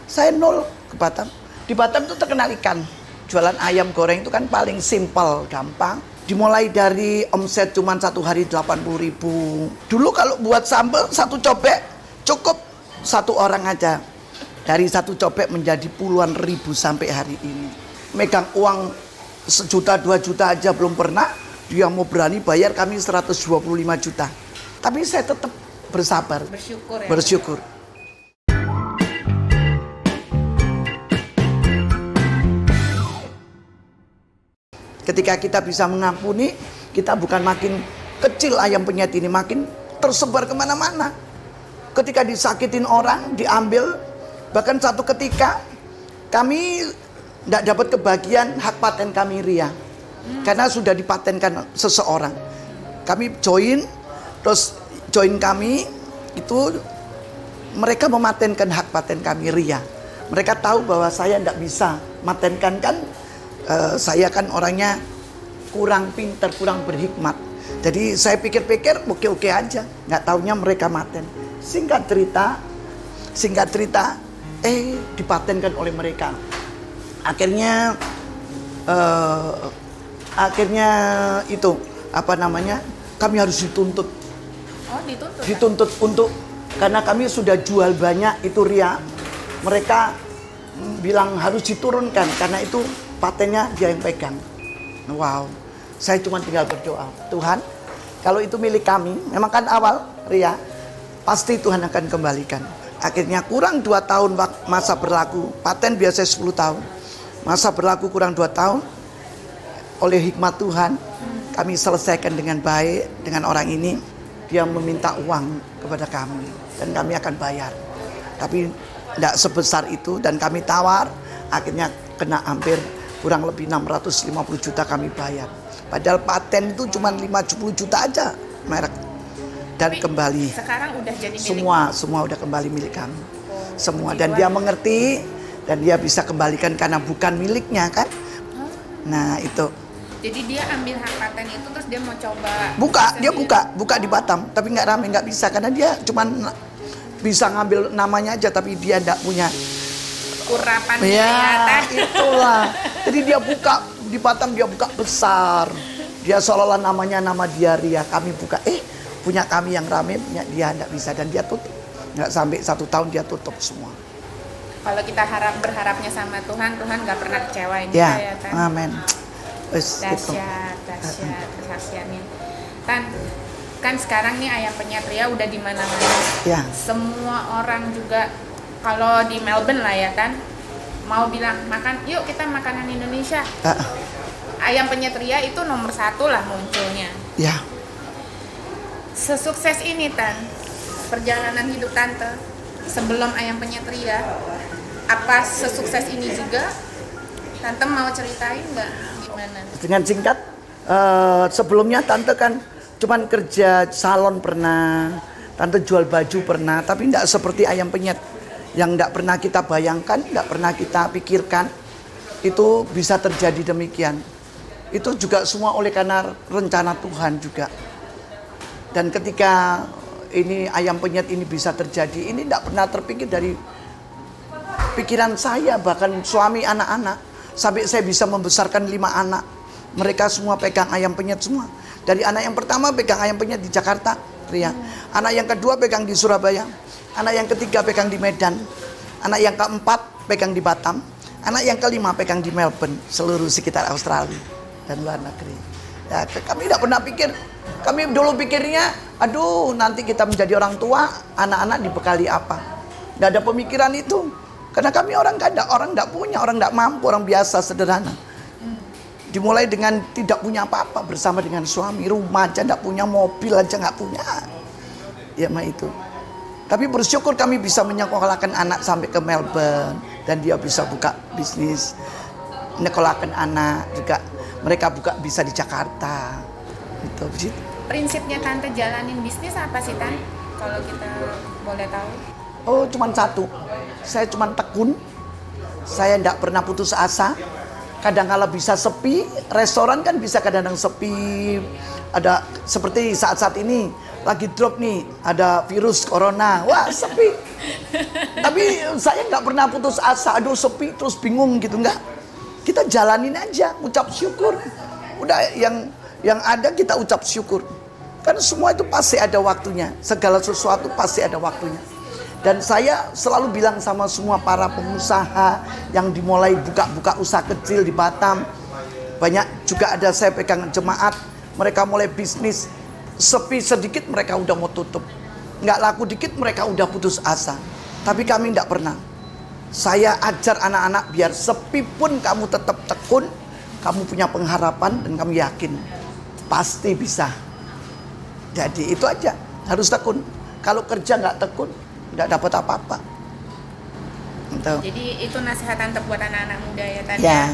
Saya nol ke Batam. Di Batam itu terkenal ikan. Jualan ayam goreng itu kan paling simpel, gampang. Dimulai dari omset cuma satu hari 80.000. Dulu kalau buat sambal satu cobek cukup satu orang aja. Dari satu cobek menjadi puluhan ribu sampai hari ini. Megang uang 1 juta 2 juta aja belum pernah. Dia mau berani bayar kami 125 juta. Tapi saya tetap bersabar. Bersyukur ya. Bersyukur. Ketika kita bisa mengampuni, kita bukan makin kecil ayam penyet ini, makin tersebar kemana-mana. Ketika disakitin orang, diambil, bahkan satu ketika kami tidak dapat kebagian hak paten kami Ria. Karena sudah dipatenkan seseorang. Kami join kami, itu mereka mematenkan hak paten kami Ria. Mereka tahu bahwa saya tidak bisa matenkan kan. Saya kan orangnya kurang pintar, kurang berhikmat. Jadi saya pikir-pikir oke-oke aja. Nggak taunya mereka maten. Singkat cerita, dipatenkan oleh mereka. Akhirnya itu kami harus dituntut. Oh, dituntut. Dituntut untuk karena kami sudah jual banyak itu Ria. Mereka bilang harus diturunkan karena itu patennya dia yang pegang. Wow, saya cuma tinggal berdoa. Tuhan, kalau itu milik kami, memang kan awal Ria, pasti Tuhan akan kembalikan. Akhirnya kurang 2 tahun masa berlaku, paten biasanya 10 tahun. Masa berlaku kurang 2 tahun, oleh hikmat Tuhan, kami selesaikan dengan baik dengan orang ini. Dia meminta uang kepada kami dan kami akan bayar. Tapi tidak sebesar itu dan kami tawar, akhirnya kena hampir kurang lebih 650 juta kami bayar. Padahal paten itu cuma 50 juta aja merek. Dan tapi kembali. Sekarang udah jadi milik. Semua udah kembali milik kami. Semua dan dia mengerti dan dia bisa kembalikan karena bukan miliknya kan. Nah, itu. Jadi dia ambil hak paten itu terus dia mau coba buka di Batam, tapi nggak rame, nggak bisa karena dia cuma bisa ngambil namanya aja tapi dia nggak punya urapan ya, itulah. Jadi dia buka di Batam, dia buka besar. Dia seolah-olah namanya nama dia Ria. Kami buka, punya kami yang rame, punya dia enggak bisa dan dia tutup. Enggak sampai 1 tahun dia tutup semua. Kalau kita berharapnya sama Tuhan, Tuhan nggak pernah kecewain Ya, kita ya Tan. amin. Dahsyat kesaksiannya. Tan, kan sekarang nih ayam penyet Ria udah di mana-mana. Ya. Semua orang juga kalau di Melbourne lah ya kan, mau bilang yuk kita makanan Indonesia. Ayam penyet Ria itu nomor 1 lah munculnya. Ya. Sesukses ini Tan, perjalanan hidup Tante sebelum ayam penyet Ria, apa sesukses ini juga? Tante mau ceritain nggak gimana? Dengan singkat, sebelumnya Tante kan cuman kerja salon pernah, Tante jual baju pernah, tapi tidak seperti ayam penyet. Yang tidak pernah kita bayangkan, tidak pernah kita pikirkan, itu bisa terjadi demikian. Itu juga semua oleh karena rencana Tuhan juga. Dan ketika ini ayam penyet ini bisa terjadi, ini tidak pernah terpikir dari pikiran saya, bahkan suami anak-anak. Sampai saya bisa membesarkan 5 anak. Mereka semua pegang ayam penyet semua. Dari anak yang pertama pegang ayam penyet di Jakarta, Ria. Anak yang kedua pegang di Surabaya. Anak yang ketiga pegang di Medan. Anak yang keempat pegang di Batam. Anak yang kelima pegang di Melbourne. Seluruh sekitar Australia dan luar negeri. Ya, kami tidak pernah pikir. Kami dulu pikirnya, aduh nanti kita menjadi orang tua, anak-anak dibekali apa. Tidak ada pemikiran itu. Karena kami orang tidak punya, orang tidak mampu, orang biasa, sederhana. Dimulai dengan tidak punya apa-apa bersama dengan suami. Rumah aja tidak punya, mobil aja nggak punya. Ya mah itu. Tapi bersyukur kami bisa menyekolahkan anak sampai ke Melbourne. Dan dia bisa buka bisnis. Menyekolahkan anak juga. Mereka buka bisa di Jakarta. Gitu. Prinsipnya Tante jalanin bisnis apa sih Tan? Kalau kita boleh tahu. Oh, cuma satu. Saya cuma tekun. Saya tidak pernah putus asa. Kadang-kala bisa sepi. Restoran kan bisa kadang-kadang sepi. Ada seperti saat-saat ini lagi drop nih, ada virus corona, wah sepi. Tapi saya nggak pernah putus asa, aduh sepi terus bingung gitu, nggak. Kita jalanin aja, ucap syukur. Udah yang ada kita ucap syukur. Kan semua itu pasti ada waktunya, segala sesuatu pasti ada waktunya. Dan saya selalu bilang sama semua para pengusaha yang dimulai buka-buka usaha kecil di Batam. Banyak juga ada saya pegang jemaat, mereka mulai bisnis, sepi sedikit mereka udah mau tutup. Nggak laku dikit mereka udah putus asa. Tapi kami nggak pernah. Saya ajar anak-anak biar sepi pun kamu tetap tekun, kamu punya pengharapan dan kamu yakin pasti bisa. Jadi itu aja, harus tekun. Kalau kerja nggak tekun, nggak dapat apa-apa. Jadi itu nasihat Tante buat anak-anak muda ya Tante. Ya.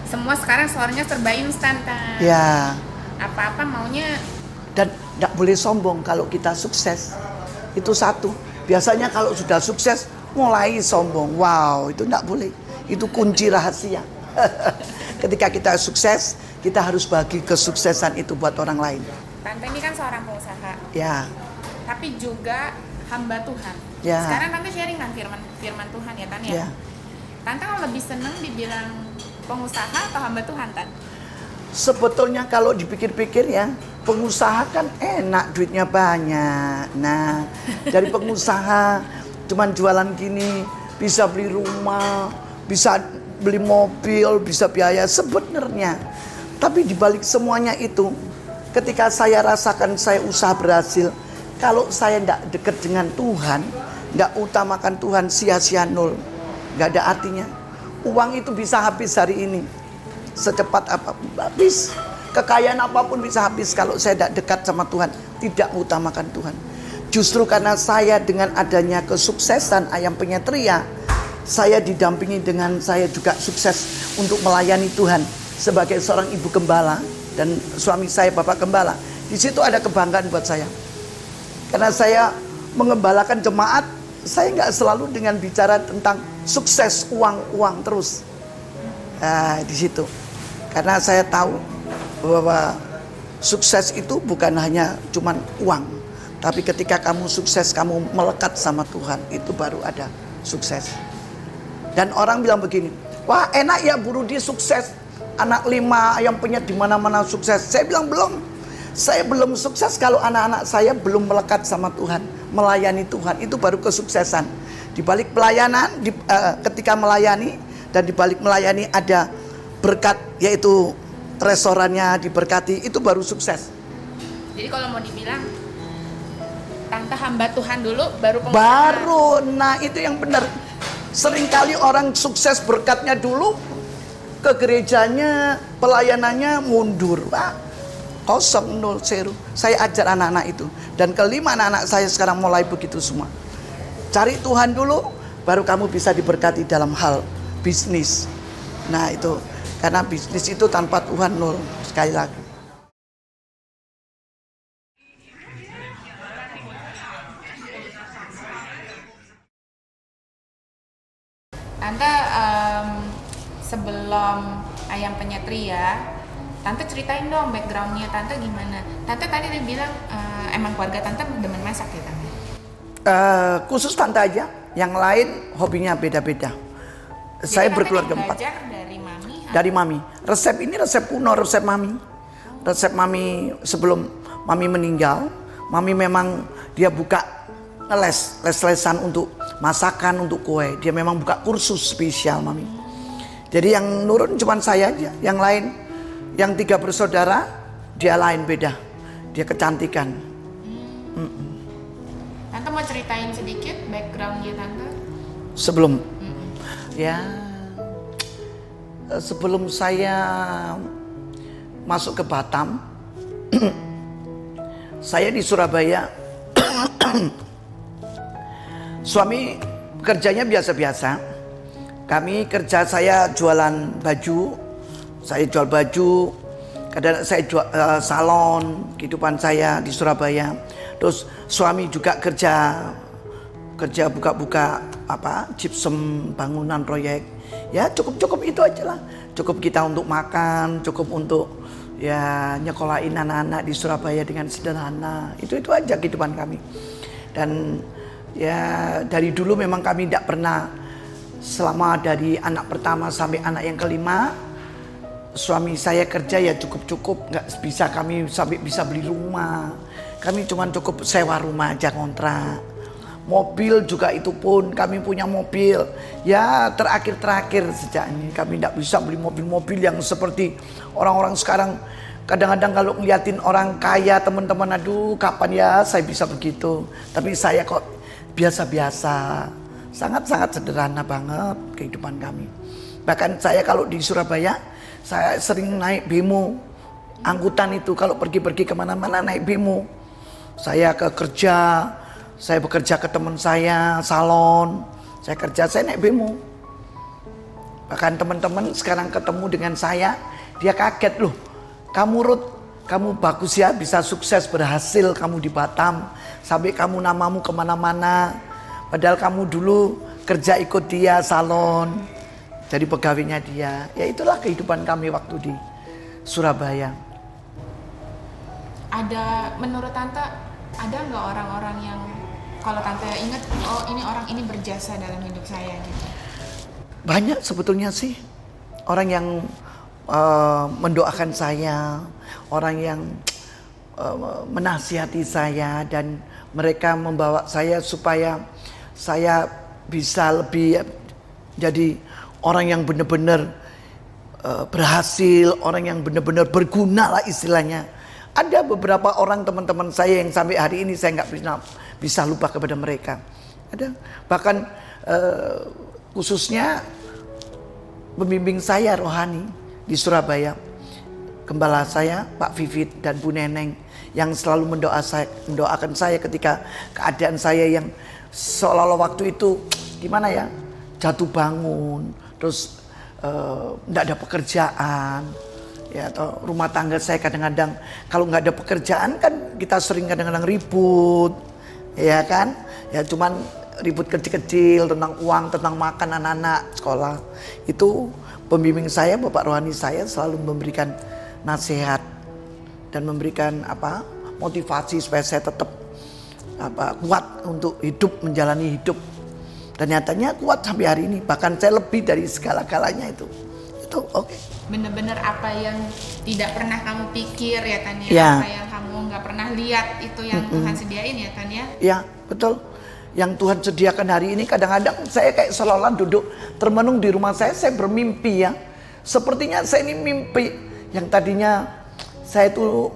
Semua sekarang soalnya serba instan Tante. Ya. Apa-apa maunya. Dan nggak boleh sombong kalau kita sukses. Itu satu. Biasanya kalau sudah sukses mulai sombong. Wow, itu nggak boleh. Itu kunci rahasia. Ketika kita sukses, kita harus bagi kesuksesan itu buat orang lain. Tante ini kan seorang pengusaha. Ya. Tapi juga hamba Tuhan. Ya. Sekarang Tante sharing kan firman Tuhan ya Tante ya. Tante kalau lebih seneng dibilang pengusaha atau hamba Tuhan Tante? Sebetulnya kalau dipikir-pikir ya, pengusaha kan enak, duitnya banyak. Nah, dari pengusaha cuman jualan gini bisa beli rumah, bisa beli mobil, bisa biaya sebenarnya. Tapi dibalik semuanya itu, ketika saya rasakan saya usaha berhasil, kalau saya tidak dekat dengan Tuhan, nggak utamakan Tuhan, sia-sia nol, nggak ada artinya. Uang itu bisa habis hari ini, secepat apapun habis. Kekayaan apapun bisa habis kalau saya tidak dekat sama Tuhan, tidak mengutamakan Tuhan. Justru karena saya dengan adanya kesuksesan Ayam Penyet Ria, saya didampingi dengan saya juga sukses untuk melayani Tuhan sebagai seorang ibu gembala dan suami saya Bapak Gembala. Di situ ada kebanggaan buat saya. Karena saya mengembalakan jemaat, saya nggak selalu dengan bicara tentang sukses uang terus. Nah, di situ. Karena saya tahu bahwa sukses itu bukan hanya cuman uang, tapi ketika kamu sukses, kamu melekat sama Tuhan, itu baru ada sukses. Dan orang bilang begini, wah enak ya Bu Rudi sukses, anak 5 Ayam Penyet di mana-mana sukses. Saya bilang belum. Saya belum sukses kalau anak-anak saya belum melekat sama Tuhan, melayani Tuhan, itu baru kesuksesan. Di balik pelayanan, ketika melayani dan di balik melayani ada berkat, yaitu restorannya diberkati, itu baru sukses. Jadi kalau mau dibilang Tante hamba Tuhan dulu baru pengusaha. Baru, nah itu yang benar. Seringkali orang sukses berkatnya dulu, ke gerejanya, pelayanannya mundur. Kosong, nol, zero. Saya ajar anak-anak itu. Dan kelima anak-anak saya sekarang mulai begitu semua. Cari Tuhan dulu, baru kamu bisa diberkati dalam hal bisnis. Nah itu, karena bisnis itu tanpa Tuhan nol. Sekali lagi. Tante sebelum Ayam Penyet Ria, Tante ceritain dong backgroundnya Tante gimana. Tante tadi dia bilang emang keluarga Tante demen masak ya Tante? Khusus Tante aja, yang lain hobinya beda-beda. Saya berkeluarga 4. Dari Mami? Dari Mami. Resep ini resep kuno, resep Mami. Resep Mami sebelum Mami meninggal, Mami memang dia buka les-lesan untuk masakan, untuk kue. Dia memang buka kursus spesial Mami. Jadi yang nurun cuma saya aja, yang lain, yang 3 bersaudara, dia lain beda. Dia kecantikan. Tante mau ceritain sedikit backgroundnya Tante? Sebelum, ya, sebelum saya masuk ke Batam, saya di Surabaya, suami kerjanya biasa-biasa. Kami kerja, saya jualan baju, saya jual baju, kadang saya jual salon, kehidupan saya di Surabaya. Terus suami juga kerja buka-buka gypsum, bangunan proyek. Ya cukup itu aja lah. Cukup kita untuk makan, cukup untuk ya nyekolahin anak-anak di Surabaya dengan sederhana. Itu aja kehidupan kami. Dan ya dari dulu memang kami tidak pernah, selama dari anak pertama sampai anak yang kelima, suami saya kerja ya cukup-cukup, nggak bisa kami sampai bisa beli rumah. Kami cuma cukup sewa rumah aja, kontrak. Mobil juga itu pun kami punya mobil. Ya terakhir sejak ini kami tidak bisa beli mobil-mobil yang seperti orang-orang sekarang. Kadang-kadang kalau ngeliatin orang kaya teman-teman, aduh kapan ya saya bisa begitu. Tapi saya kok biasa-biasa. Sangat-sangat sederhana banget kehidupan kami. Bahkan saya kalau di Surabaya, saya sering naik bemo. Angkutan itu kalau pergi-pergi kemana-mana naik bemo. Saya ke kerja, saya bekerja ke teman saya, salon. Saya naik bemo. Bahkan teman-teman sekarang ketemu dengan saya, dia kaget, loh kamu Ruth, kamu bagus ya, bisa sukses, berhasil kamu di Batam. Sampai kamu namamu kemana-mana. Padahal kamu dulu kerja ikut dia, salon. Jadi pegawainya dia. Ya itulah kehidupan kami waktu di Surabaya. Ada, menurut Tante, ada nggak orang-orang yang kalau Tante ingat, oh ini orang ini berjasa dalam hidup saya gitu? Banyak sebetulnya sih orang yang mendoakan saya, orang yang menasihati saya, dan mereka membawa saya supaya saya bisa lebih jadi orang yang benar-benar berhasil, orang yang benar-benar berguna lah istilahnya. Ada beberapa orang teman-teman saya yang sampai hari ini saya nggak bisa lupa kepada mereka. Ada, bahkan khususnya pembimbing saya rohani di Surabaya, gembala saya Pak Vivit dan Bu Neneng, yang selalu mendoakan saya ketika keadaan saya yang seolah-olah waktu itu gimana ya, jatuh bangun, terus nggak ada pekerjaan. Ya, atau rumah tangga saya kadang-kadang kalau nggak ada pekerjaan kan kita sering kadang-kadang ribut, ya kan? Ya cuman ribut kecil-kecil tentang uang, tentang makan anak-anak sekolah. Itu pembimbing saya, Bapak rohani saya selalu memberikan nasihat dan memberikan motivasi supaya saya tetap kuat untuk hidup, menjalani hidup. Dan nyatanya kuat sampai hari ini. Bahkan saya lebih dari segala-galanya itu. Itu oke. Bener-bener apa yang tidak pernah kamu pikir ya Tan ya, Ya. apa yang kamu nggak pernah lihat itu yang Tuhan sediain ya Tan ya. Ya betul. Yang Tuhan sediakan hari ini kadang-kadang saya kayak seolah-olah duduk termenung di rumah saya bermimpi ya. Sepertinya saya ini mimpi yang tadinya saya tuh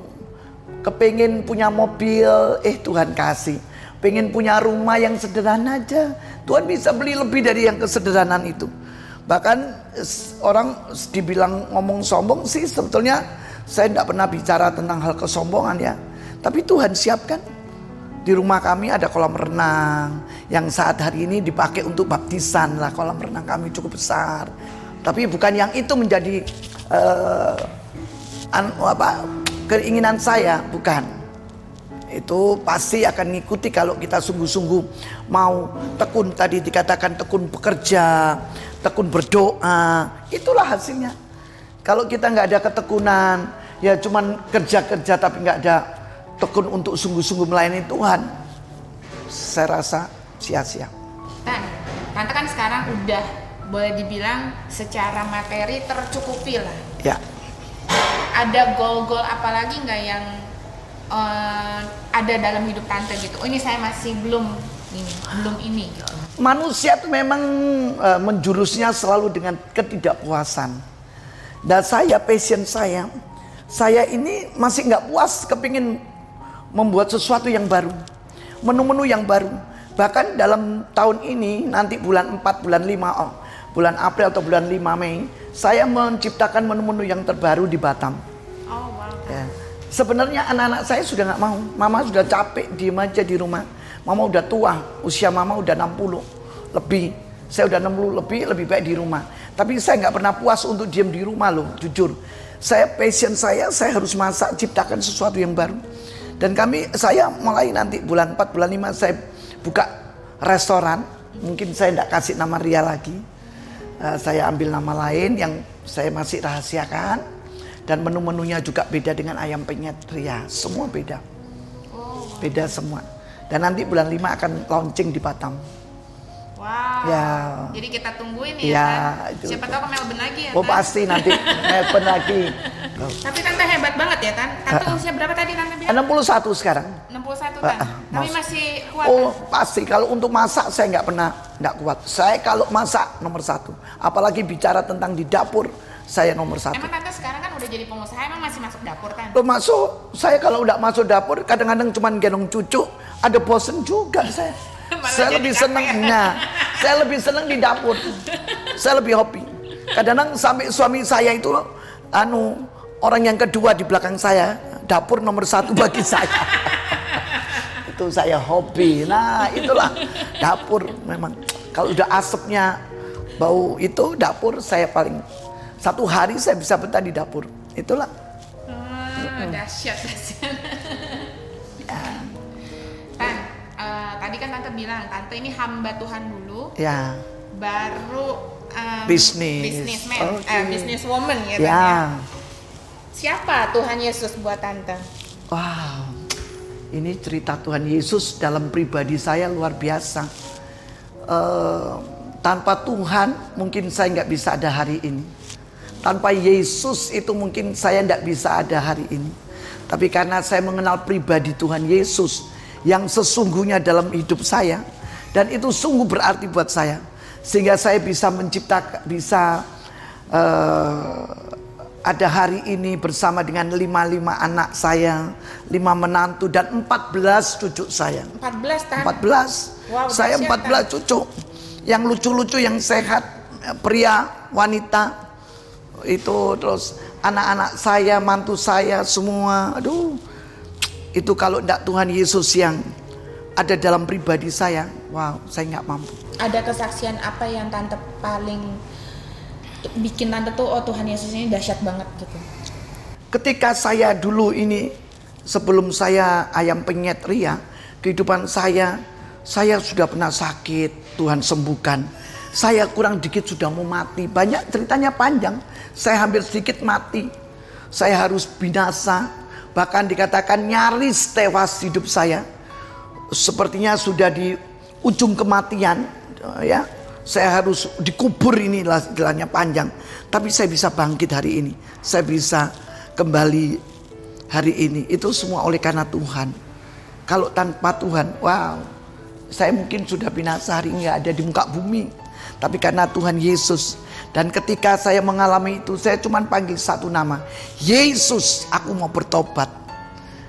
kepingin punya mobil, Tuhan kasih. Pengen punya rumah yang sederhana aja, Tuhan bisa beli lebih dari yang kesederhanaan itu. Bahkan orang dibilang ngomong sombong sih, sebetulnya saya tidak pernah bicara tentang hal kesombongan ya. Tapi Tuhan siapkan. Di rumah kami ada kolam renang yang saat hari ini dipakai untuk baptisan lah. Kolam renang kami cukup besar. Tapi bukan yang itu menjadi keinginan saya, bukan. Itu pasti akan ngikuti kalau kita sungguh-sungguh mau tekun, tadi dikatakan tekun bekerja, tekun berdoa, itulah hasilnya. Kalau kita nggak ada ketekunan, ya cuman kerja-kerja tapi nggak ada tekun untuk sungguh-sungguh melayani Tuhan, saya rasa sia-sia. Tan, Tante kan sekarang udah boleh dibilang secara materi tercukupi lah. Ya. Ada goal-goal apa lagi nggak yang ada dalam hidup Tante gitu? Oh ini saya masih belum ini gitu. Manusia itu memang menjurusnya selalu dengan ketidakpuasan. Dan saya, passion saya ini masih nggak puas, kepingin membuat sesuatu yang baru, menu-menu yang baru. Bahkan dalam tahun ini, nanti bulan 4, bulan 5, bulan April atau bulan 5 Mei, saya menciptakan menu-menu yang terbaru di Batam. Oh wow. Ya. Sebenarnya anak-anak saya sudah nggak mau, mama sudah capek diem aja di rumah. Mama udah tua, usia mama udah 60 lebih. Saya udah 60 lebih baik di rumah. Tapi saya nggak pernah puas untuk diem di rumah loh, jujur. Passion saya harus masak, ciptakan sesuatu yang baru. Dan saya mulai nanti bulan 4, bulan 5 saya buka restoran. Mungkin saya nggak kasih nama Ria lagi. Saya ambil nama lain yang saya masih rahasiakan. Dan menu-menunya juga beda dengan ayam penyet Ria. Semua beda. Beda semua. Dan nanti bulan 5 akan launching di Batam. Wow. Ya. Jadi kita tungguin Ya, ya kan. itu. Siapa tahu ke Melbourne lagi ya Oh kan. pasti nanti Melbourne lagi. Tapi Tante hebat banget ya Tan. Tante usia berapa tadi Tante bilang? 61 sekarang. 61 Tan. Tapi masih kuat. Oh Tan? pasti, kalau untuk masak saya nggak kuat. Saya kalau masak nomor 1. Apalagi bicara tentang di dapur, saya nomor 1. Emang Tante sekarang kan udah jadi pengusaha, emang masih masuk dapur Tan? Lo masuk, saya kalau udah masuk dapur kadang-kadang cuman gendong cucu, ada bosen juga saya. Malah Saya jadi lebih capek. senengnya, saya lebih seneng di dapur. Saya lebih hobi. Kadang-kadang sampai suami saya itu orang yang kedua di belakang saya, dapur nomor 1 bagi saya. Itu saya hobi. Nah itulah dapur memang. Kalau udah asapnya bau itu dapur, saya paling 1 hari saya bisa betah di dapur. Itulah. Dahsyat. Tan, tadi kan Tante bilang Tante ini hamba Tuhan dulu, Ya. baru Bisnisman. Oke. businesswoman ya Tan Ya. ya. Siapa Tuhan Yesus buat Tante? Wow. Ini cerita Tuhan Yesus dalam pribadi saya luar biasa. Tanpa Tuhan mungkin saya nggak bisa ada hari ini. Tanpa Yesus itu mungkin saya nggak bisa ada hari ini. Tapi karena saya mengenal pribadi Tuhan Yesus yang sesungguhnya dalam hidup saya, dan itu sungguh berarti buat saya, sehingga saya bisa menciptakan, ada hari ini bersama dengan 5 anak saya, 5 menantu dan 14 cucu saya. 14 Tan? 14. Wow, Saya dahsyat, 14 cucu. Yang lucu-lucu, yang sehat, pria, wanita. Itu terus anak-anak saya, mantu saya semua. Aduh. Itu kalau tidak Tuhan Yesus yang ada dalam pribadi saya, wow, saya nggak mampu. Ada kesaksian apa yang Tante paling bikin Tante tuh, oh Tuhan Yesus ini dahsyat banget gitu? Ketika saya dulu ini, sebelum saya ayam penyet Ria, kehidupan saya sudah pernah sakit, Tuhan sembuhkan. Saya kurang dikit sudah mau mati. Banyak ceritanya panjang. Saya hampir sedikit mati. Saya harus binasa. Bahkan dikatakan nyaris tewas hidup saya. Sepertinya sudah di ujung kematian, ya. Saya harus dikubur, inilah istilahnya panjang. Tapi saya bisa bangkit hari ini. Saya bisa kembali hari ini. Itu semua oleh karena Tuhan. Kalau tanpa Tuhan, wow, saya mungkin sudah binasa hari ini, nggak ada di muka bumi. Tapi karena Tuhan Yesus. Dan ketika saya mengalami itu, saya cuma panggil satu nama, Yesus, aku mau bertobat.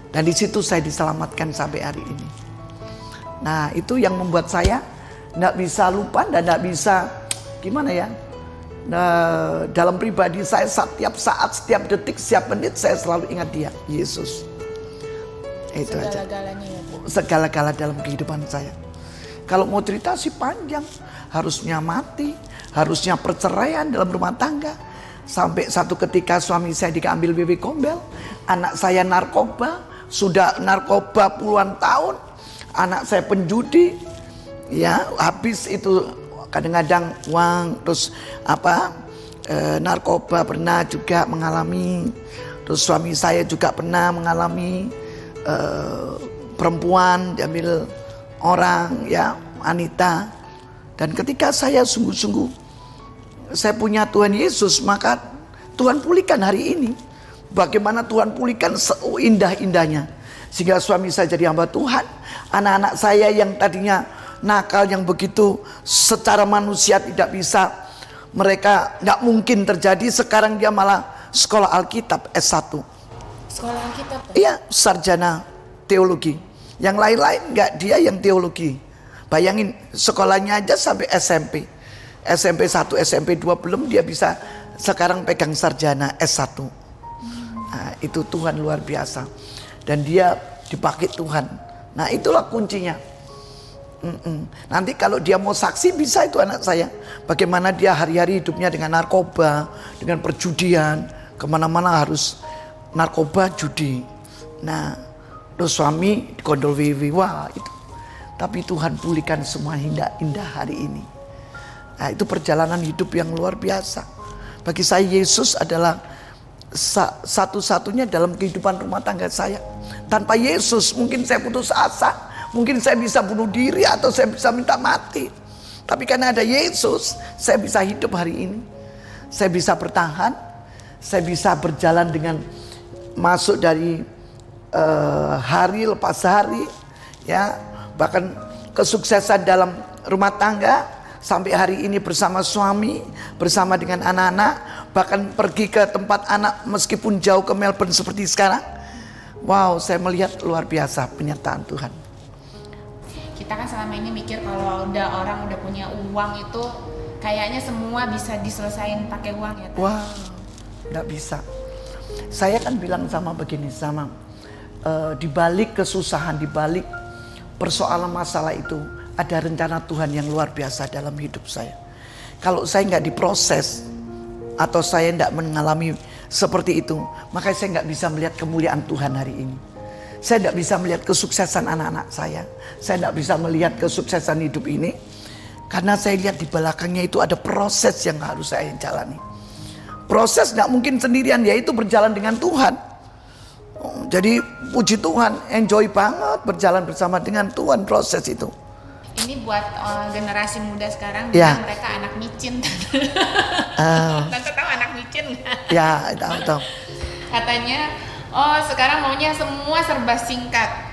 Dan di situ saya diselamatkan sampai hari ini. Nah itu yang membuat saya tidak bisa lupa dan tidak bisa gimana ya. Nah, dalam pribadi saya setiap saat, setiap detik, setiap menit saya selalu ingat dia, Yesus. Itu aja. Segala-galanya ya Bu. Segala-gala dalam kehidupan saya. Kalau mau cerita sih panjang. Harusnya mati, harusnya perceraian dalam rumah tangga. Sampai satu ketika suami saya diambil BB Gombel, anak saya narkoba, sudah narkoba puluhan tahun. Anak saya penjudi, ya habis itu kadang-kadang uang, terus narkoba pernah juga mengalami. Terus suami saya juga pernah mengalami perempuan diambil orang, ya wanita. Dan ketika saya sungguh-sungguh saya punya Tuhan Yesus, maka Tuhan pulihkan hari ini. Bagaimana Tuhan pulihkan seindah-indahnya. Sehingga suami saya jadi hamba Tuhan. Anak-anak saya yang tadinya nakal, yang begitu secara manusia tidak bisa, mereka tidak mungkin terjadi. Sekarang dia malah sekolah Alkitab S1. Sekolah Alkitab? Iya, sarjana teologi. Yang lain-lain enggak, dia yang teologi. Bayangin sekolahnya aja sampai SMP. SMP 1, SMP 2 belum, dia bisa sekarang pegang sarjana S1. Nah, itu Tuhan luar biasa. Dan dia dipakai Tuhan. Nah itulah kuncinya. Nanti kalau dia mau saksi bisa itu anak saya. Bagaimana dia hari-hari hidupnya dengan narkoba, dengan perjudian. Kemana-mana harus narkoba, judi. Nah terus suami gondol wiwi, wah itu. Tapi Tuhan pulihkan semua indah hari ini. Nah itu perjalanan hidup yang luar biasa. Bagi saya Yesus adalah satu-satunya dalam kehidupan rumah tangga saya. Tanpa Yesus mungkin saya putus asa, mungkin saya bisa bunuh diri atau saya bisa minta mati. Tapi karena ada Yesus, saya bisa hidup hari ini. Saya bisa bertahan, saya bisa berjalan dengan masuk dari hari lepas hari, ya, bahkan kesuksesan dalam rumah tangga sampai hari ini bersama suami, bersama dengan anak-anak, bahkan pergi ke tempat anak meskipun jauh ke Melbourne seperti sekarang. Wow, saya melihat luar biasa penyertaan Tuhan. Kita kan selama ini mikir kalau orang udah punya uang itu kayaknya semua bisa diselesain pakai uang ya. Wow, nggak bisa. Saya kan bilang begini di balik kesusahan, di balik persoalan masalah itu ada rencana Tuhan yang luar biasa dalam hidup saya. Kalau saya nggak diproses atau saya nggak mengalami seperti itu, maka saya nggak bisa melihat kemuliaan Tuhan hari ini. Saya nggak bisa melihat kesuksesan anak-anak saya nggak bisa melihat kesuksesan hidup ini, karena saya lihat di belakangnya itu ada proses yang harus saya jalani. Proses nggak mungkin sendirian, yaitu berjalan dengan Tuhan. Jadi puji Tuhan, enjoy banget berjalan bersama dengan Tuhan proses itu. Ini buat generasi muda sekarang, ya. Mereka anak micin. Tante tahu anak micin nggak? Ya, tahu. Katanya, sekarang maunya semua serba singkat.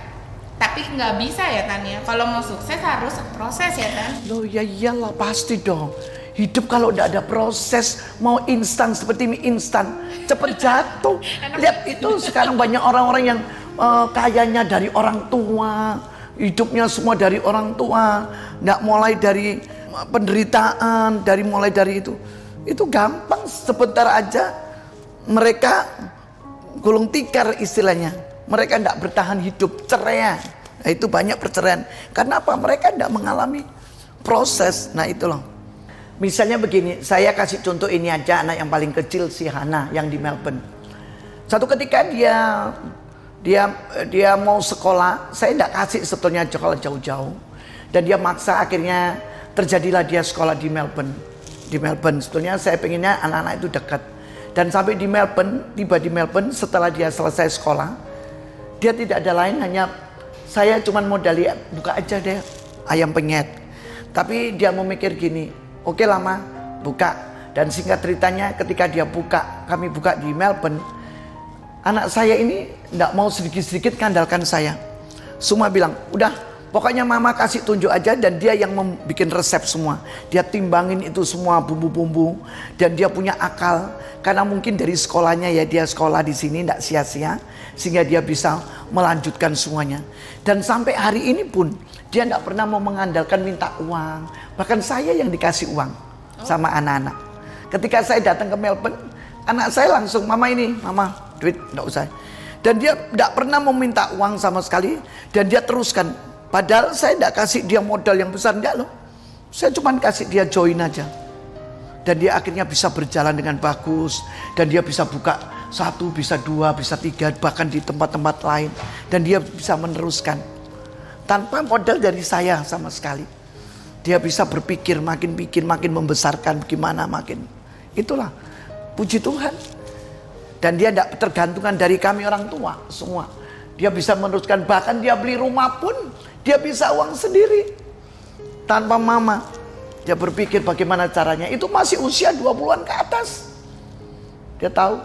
Tapi nggak bisa ya Tan ya. Kalau mau sukses harus proses ya Tan. Loh ya iyalah pasti dong. Hidup kalau udah ada proses, mau instan seperti mie instan, cepet jatuh. Lihat itu sekarang banyak orang-orang yang kayanya dari orang tua, hidupnya semua dari orang tua, nggak mulai dari penderitaan, mulai dari itu. Itu gampang, sebentar aja mereka gulung tikar istilahnya. Mereka nggak bertahan hidup, cerai. Nah, itu banyak perceraian. Karena apa? Mereka nggak mengalami proses. Nah itulah. Misalnya begini, saya kasih contoh ini aja, anak yang paling kecil si Hana yang di Melbourne. Satu ketika dia mau sekolah, saya tidak kasih sebetulnya sekolah jauh-jauh, dan dia maksa, akhirnya terjadilah dia sekolah di Melbourne. Di Melbourne, sebetulnya saya pengennya anak-anak itu dekat. Dan sampai di Melbourne, tiba di Melbourne setelah dia selesai sekolah, dia tidak ada lain, hanya saya cuman modali buka aja deh ayam penyet. Tapi dia mau mikir gini, oke lama buka. Dan singkat ceritanya ketika dia buka, kami buka di Melbourne, anak saya ini tidak mau sedikit-sedikit ngandalkan saya. Semua bilang, udah pokoknya mama kasih tunjuk aja, dan dia yang membuat resep semua. Dia timbangin itu semua bumbu-bumbu, dan dia punya akal. Karena mungkin dari sekolahnya ya, dia sekolah di sini tidak sia-sia, sehingga dia bisa melanjutkan semuanya. Dan sampai hari ini pun dia tidak pernah mau mengandalkan minta uang. Bahkan saya yang dikasih uang sama anak-anak. Ketika saya datang ke Melbourne, anak saya langsung, mama duit tidak usah. Dan dia tidak pernah meminta uang sama sekali, dan dia teruskan. Padahal saya tidak kasih dia modal yang besar, enggak loh. Saya cuma kasih dia join aja. Dan dia akhirnya bisa berjalan dengan bagus. Dan dia bisa buka 1, bisa 2, bisa 3, bahkan di tempat-tempat lain. Dan dia bisa meneruskan tanpa modal dari saya sama sekali. Dia bisa berpikir, makin membesarkan gimana makin. Itulah puji Tuhan. Dan dia tidak tergantungan dari kami orang tua semua. Dia bisa meneruskan, bahkan dia beli rumah pun dia bisa uang sendiri tanpa mama. Dia berpikir bagaimana caranya. Itu masih usia 20-an ke atas. Dia tahu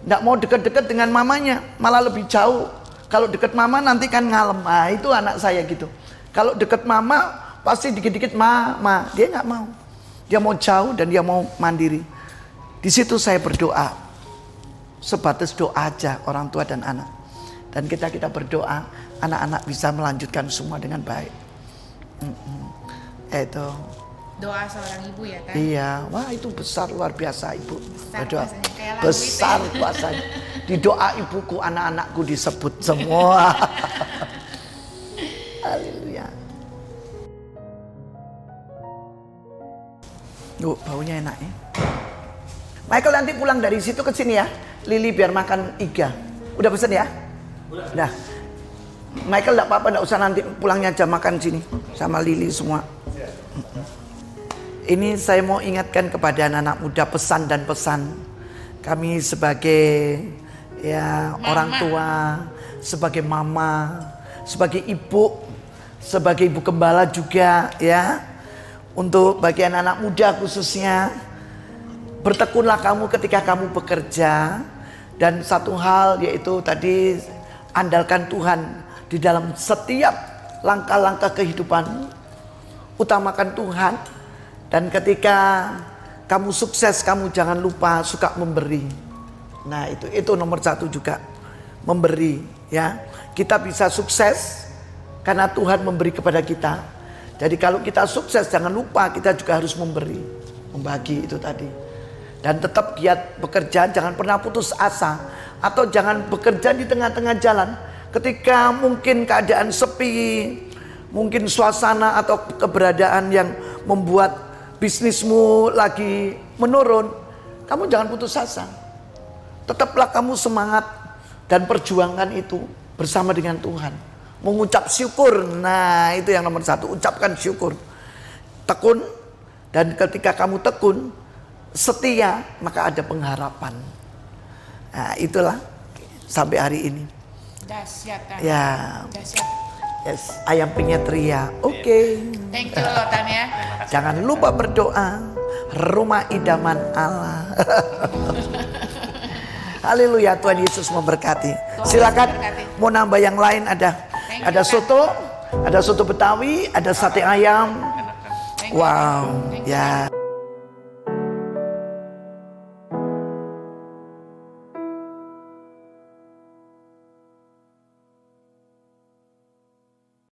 tidak mau dekat-dekat dengan mamanya, malah lebih jauh. Kalau dekat mama nanti kan ngalem. Nah, itu anak saya gitu. Kalau dekat mama pasti dikit-dikit mama. Dia nggak mau. Dia mau jauh dan dia mau mandiri. Di situ saya berdoa. Sebatas doa aja orang tua dan anak. Dan kita berdoa anak-anak bisa melanjutkan semua dengan baik. Itu doa seorang ibu ya kan? Iya, wah itu besar luar biasa ibu. Besar Berdoa. kuasanya, Besar kuasanya. Di doa ibuku anak-anakku disebut semua. Haleluya. Baunya enak ya. Michael nanti pulang dari situ ke sini ya. Lili biar makan iga. Udah pesen ya? Udah. Michael enggak apa-apa, enggak usah, nanti pulangnya aja makan sini sama Lili semua. Ini saya mau ingatkan kepada anak-anak muda, pesan dan pesan. Kami sebagai ya orang tua, sebagai mama, sebagai ibu, sebagai ibu gembala juga ya. Untuk bagian anak muda khususnya, bertekunlah kamu ketika kamu bekerja. Dan satu hal yaitu tadi, andalkan Tuhan di dalam setiap langkah-langkah kehidupan. Utamakan Tuhan. Dan ketika kamu sukses, kamu jangan lupa suka memberi. Nah itu nomor satu juga, memberi ya. Kita bisa sukses karena Tuhan memberi kepada kita. Jadi kalau kita sukses, jangan lupa kita juga harus memberi, membagi itu tadi. Dan tetap giat bekerja, jangan pernah putus asa. Atau jangan bekerja di tengah-tengah jalan. Ketika mungkin keadaan sepi, mungkin suasana atau keberadaan yang membuat bisnismu lagi menurun, kamu jangan putus asa. Tetaplah kamu semangat dan perjuangkan itu bersama dengan Tuhan. Mengucap syukur, nah itu yang nomor satu, ucapkan syukur. Tekun, dan ketika kamu tekun, setia, maka ada pengharapan. Nah itulah sampai hari ini. Dahsyat kan? Ya. Dahsyat. Yes, ayam penyet ria. Oke. Thank you loh Tan ya. Jangan lupa berdoa. Rumah idaman Allah. Haleluya, Tuhan Yesus memberkati. Silakan mau nambah yang lain ada. Ada soto, ada soto Betawi, ada sate ayam. Wow, ya.